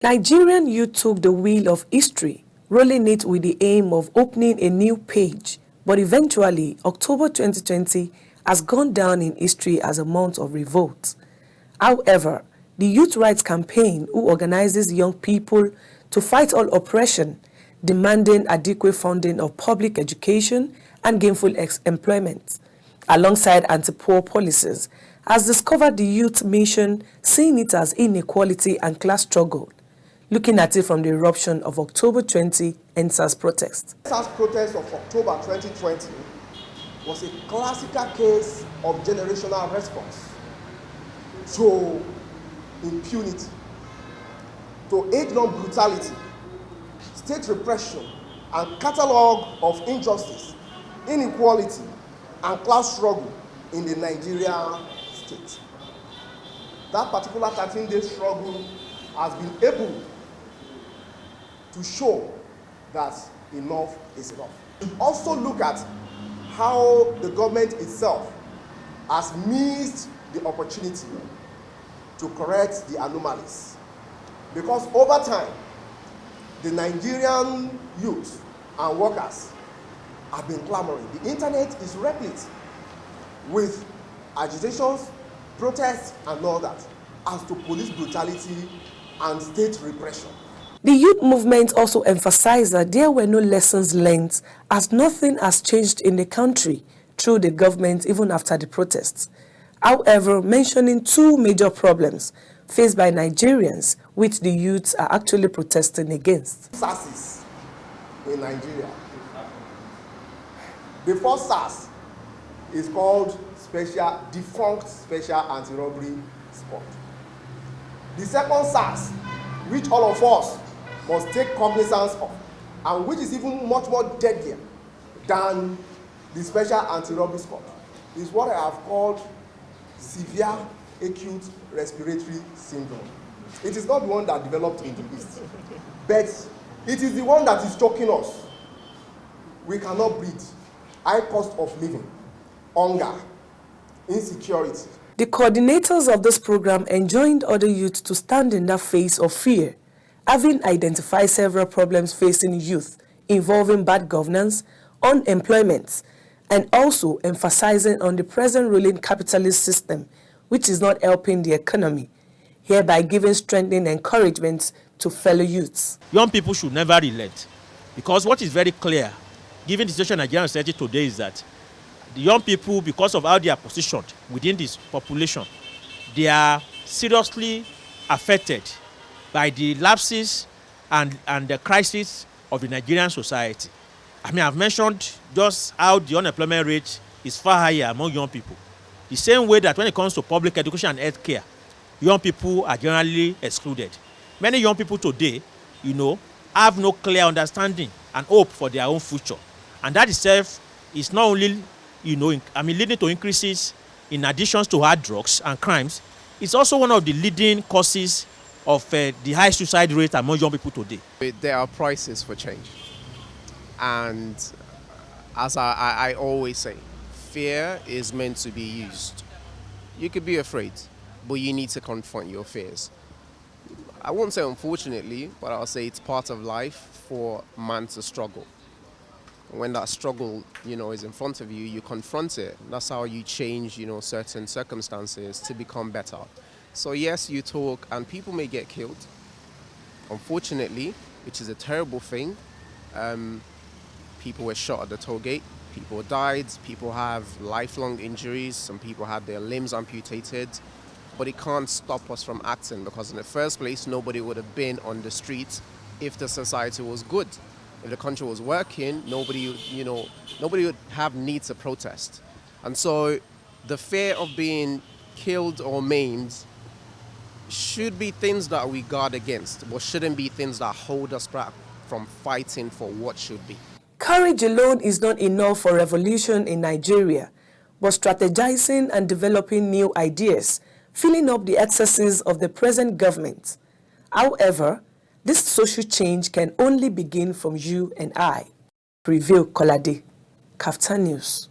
Nigerian youth took the wheel of history, rolling it with the aim of opening a new page. But eventually, October 2020 has gone down in history as a month of revolt. However, the Youth Rights Campaign, who organizes young people to fight all oppression, demanding adequate funding of public education and gainful employment, alongside anti-poor policies, has discovered the youth mission, seeing it as inequality and class struggle, looking at it from the eruption of October 20 EndSARS protest. EndSARS protest of October 2020 was a classical case of generational response to impunity, to age-long brutality, state repression, and catalogue of injustice, inequality, and class struggle in the Nigerian state. That particular 13-day struggle has been able to show that enough is enough. We also look at how the government itself has missed the opportunity to correct the anomalies. Because over time, the Nigerian youth and workers have been clamoring. The internet is replete with agitations, protests, and all that as to police brutality and state repression. The youth movement also emphasized that there were no lessons learned, as nothing has changed in the country through the government even after the protests. However, mentioning two major problems faced by Nigerians, which the youths are actually protesting against. SARS in Nigeria. The first SARS is called Defunct Special Anti-Robbery Squad. The second SARS, which all of us must take cognizance of, and which is even much more deadlier than the Special Anti-Robbery Squad, is what I have called severe acute respiratory syndrome. It is not the one that developed in the East, but it is the one that is choking us. We cannot breathe. High cost of living, hunger, insecurity. The coordinators of this program enjoined other youth to stand in the face of fear, having identified several problems facing youth involving bad governance, unemployment, and also emphasizing on the present ruling capitalist system, which is not helping the economy, hereby giving strengthening encouragement to fellow youths. Young people should never relent, because what is very clear, given the situation in Nigerian society today, is that the young people, because of how they are positioned within this population, they are seriously affected by the lapses and the crisis of the Nigerian society. I mean, I've mentioned just how the unemployment rate is far higher among young people. The same way that when it comes to public education and healthcare, young people are generally excluded. Many young people today, have no clear understanding and hope for their own future. And that itself is not only, leading to increases in additions to hard drugs and crimes. It's also one of the leading causes of the high suicide rate among young people today. There are prices for change. And as I always say, fear is meant to be used. You could be afraid, but you need to confront your fears. I won't say unfortunately, but I'll say it's part of life for man to struggle. When that struggle, is in front of you, you confront it. That's how you change, certain circumstances to become better. So yes, you talk and people may get killed, unfortunately, which is a terrible thing. People were shot at the toll gate, people died, people have lifelong injuries, some people had their limbs amputated, but it can't stop us from acting, because in the first place, nobody would have been on the streets if the society was good. If the country was working, nobody would have need to protest. And so the fear of being killed or maimed should be things that we guard against, but shouldn't be things that hold us back from fighting for what should be. Courage alone is not enough for revolution in Nigeria, but strategizing and developing new ideas, filling up the excesses of the present government. However, this social change can only begin from you and I. Prevail Kolade, KAFTAN News.